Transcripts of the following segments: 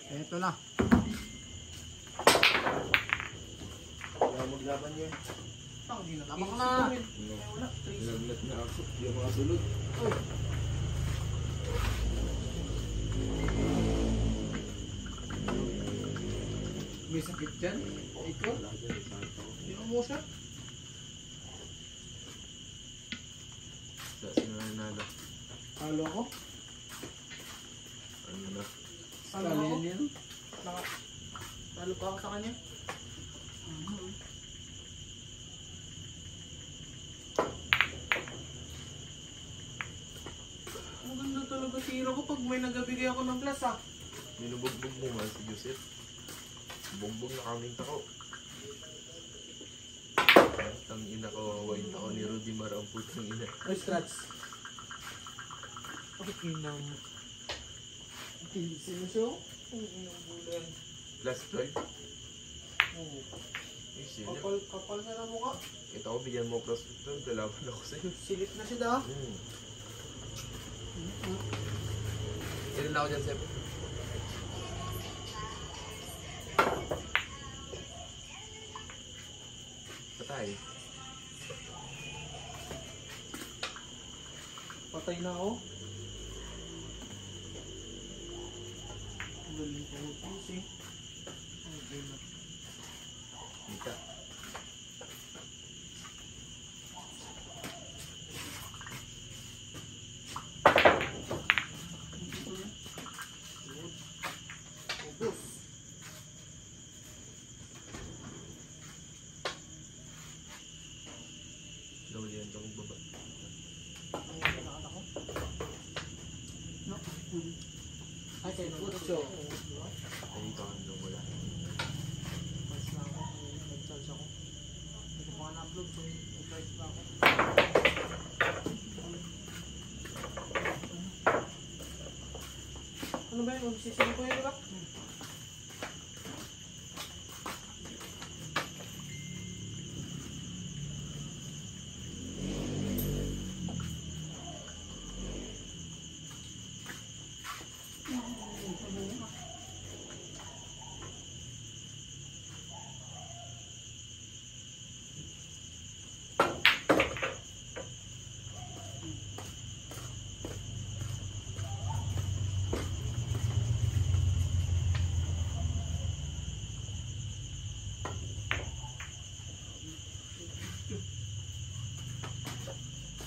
Ito na. Kaya maglaban yan. Hindi na labak na. Nilaglat na ako. Hindi ako makasulod. May sakit dyan. Ikaw. Hindi mo siya. Sa sinanalo. Halo ako. Ano na? Halo ako. Halo pa ako sa kanya. Maganda talaga tira ko pag may nagabigay ako ng plus ah. Minubugbog mo man si Joseph. Bugbog na kaming tako. Ang ina ko, wain ako ni Rudy Mar ang putang ina. Ay, scratch. Okay na mo. Sino siya? Ang bulan. Plus 12. Oo. Eh, sila. Kapal na na mukha. Kita ko, bigyan mo plus 12. Lalaban ako sa'yo. Silip na siya da. Ilan na ako dyan, Sep? Patay. Patay na ako. Ang galing ko mag-push eh. Okay na. Mika. Ubus. Naulihan ka kong baba. Ay, nakakata ko. No? Ay, kayo nag-utso. Ay, dito ka nang wala. Mas na ako. Nag-charge ako. Hindi ko pa nga na-upload. So, nag-charge pa ako. Ano ba yun? Magsisili ko yun, di ba?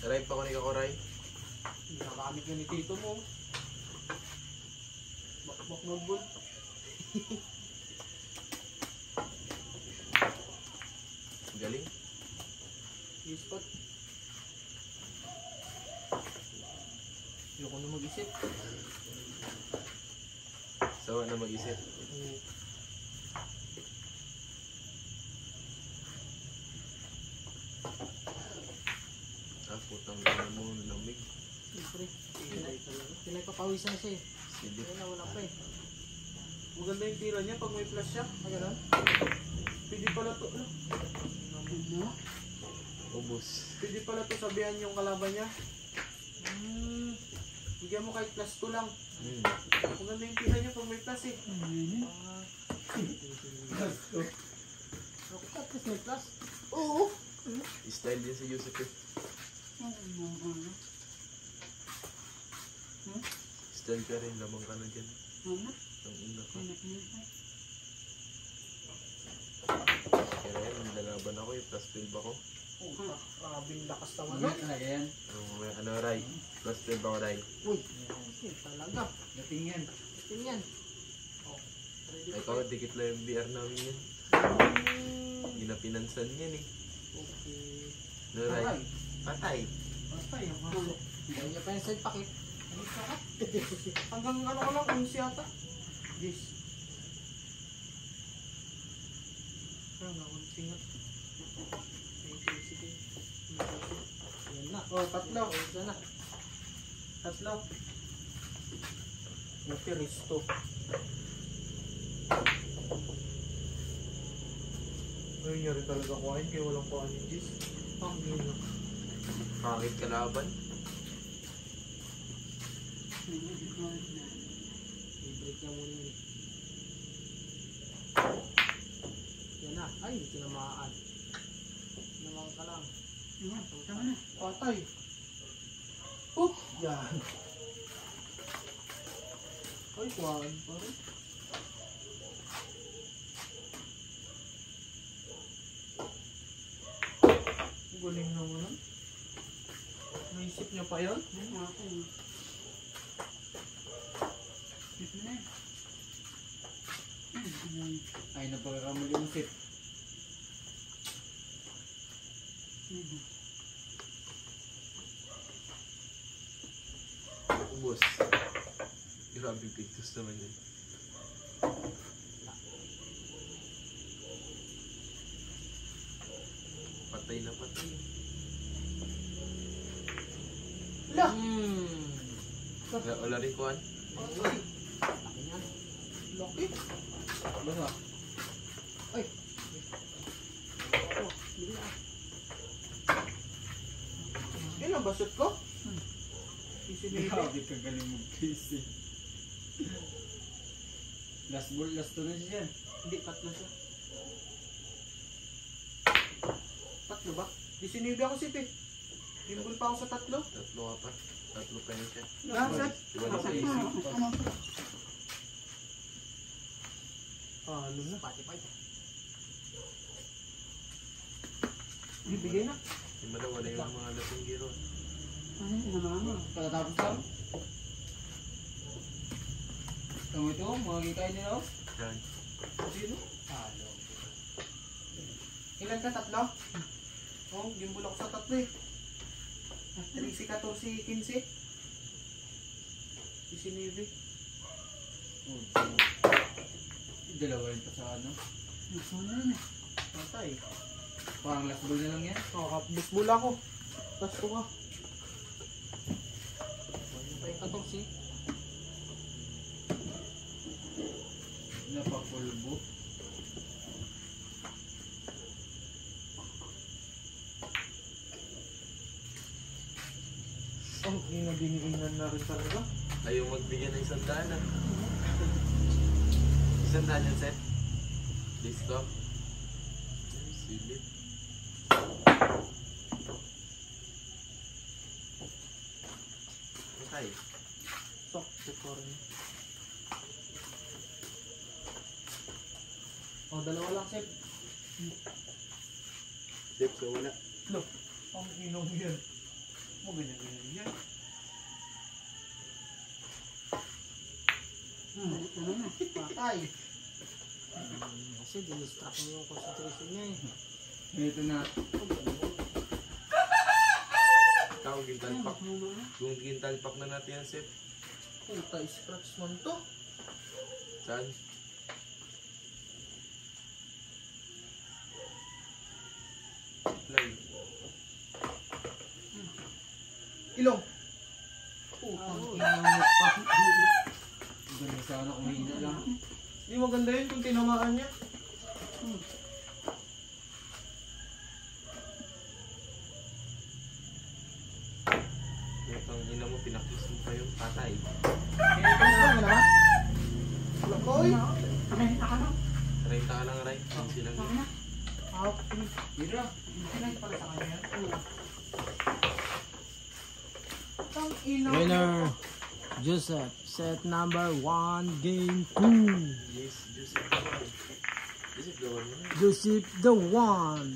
Aray pa ko ni Kakoray. Nakamit ka ni Tito mo. Bakbak magbol. Galing. Ispot. Ayoko na mag-isip. Sawa na mag-isip. Ah, putang ina mo, lamig. Siyempre. Pinagpapawisan siya eh. Silip. Wala pa eh. Maganda yung tira niya pag may flash siya. Magalan. Pwede pala to. Ubus. Pwede pala to sabihan yung kalaban niya. Bigyan mo kahit plus 2 lang. Maganda yung tira niya pag may plus eh. Plus may plus? Oo. Style din si Joseph eh. Style ka rin, lamang ka na dyan. Ang ina ka. Kaya yan, nilalaban ako eh, plus 12 ako. Grabing lakas naman. Ano talaga yan? Ano, Ray? Plus 12 ako, Ray. Uy, talaga. Dating yan. Dating yan. Ay, ikaw, dikit lang yung BR namin yan. Hindi na pinansan yan eh. Okay. No, Ray? Patay. Patay ang halo. Hindi niya pa yung side packet. Ano ka? Hanggang ano ka lang, unsi yata. Yes. Hanggang unsi nga. Sige. Yan na. Oh, tatlo. Yan na. Tatlo. Buti risto. Ayun niya rin talaga kuhain kaya walang kuhain yung Gis. Ang yun. Pangit kalaban. I-break niya muna yun. Ay, tinamaan. Naman ka lang. Tama na. Patay. Oop! Yan. Ay, kuhaan pa rin. Guling naman. Naisip niya pa yun? Sip na yan. Ay, napakakamali yung sip. Ubos. Grabe pictus naman yun. Patay na patay. Wala! Wala rin kuhan. Patay. Laki niyan. Laki. Basta. Ay. Bili ah. Ilang ba shoot ko? Isinili. Grabe ka galing mag-face eh. Last ball, last to na siya. Hindi, tatlo siya. Tatlo ba? Isinili ako si Pe. Gimbol pa ako sa tatlo. Tatlo ka pa. Tatlo pa yun siya. Nasaan? Diba na sa isip? Ano na? Spotify. Bibigay na. Di ba na wala yung mga lasing giro? Patatapos lang. Tama ito, mga kikain nila oh. Yan. Sino? Halo. Ilan ka? Tatlo? Oh, gimbol ako sa tatlo eh. 13, 14, 15. Isinili. Dalawa yun pa sa ano. Patay. Parang last ball na lang yan. Nakakabusbol ako. Tapos ko ka. Wala pa yung 14. Napapulbo. Oh, ginabiniinan na rin talaga. Ayaw magbigyan ng 100 na. 100 yan, Seth. Disco. Silip. Okay. Sakto pa rin. Oh, dalawa lang, Sep. Sip, so wala. Look, ang inom yan. Mo ganyan yan. Patay. Kasi dinistract mo yung concentration niya eh. Ito na. Ikaw, gintalpak. Kung gintalpak na natin yan, Sip. Puta, scratch man to. Saan? Play. Ilong. Putang ina mo pa. Ganda sana kung mahina lang. Hindi maganda yun kung tinamaan niya. Yung ina mo, pinakis mo pa yung patay. Tapos lang na naman. Lakoy. 30 ka lang, Ray. Ang silang yun. Mira. Pinay pala sa kanya yan. Tang ina. Winner, Joseph, set number 1, game 2. Yes, Joseph the one. Joseph the one. Joseph the one.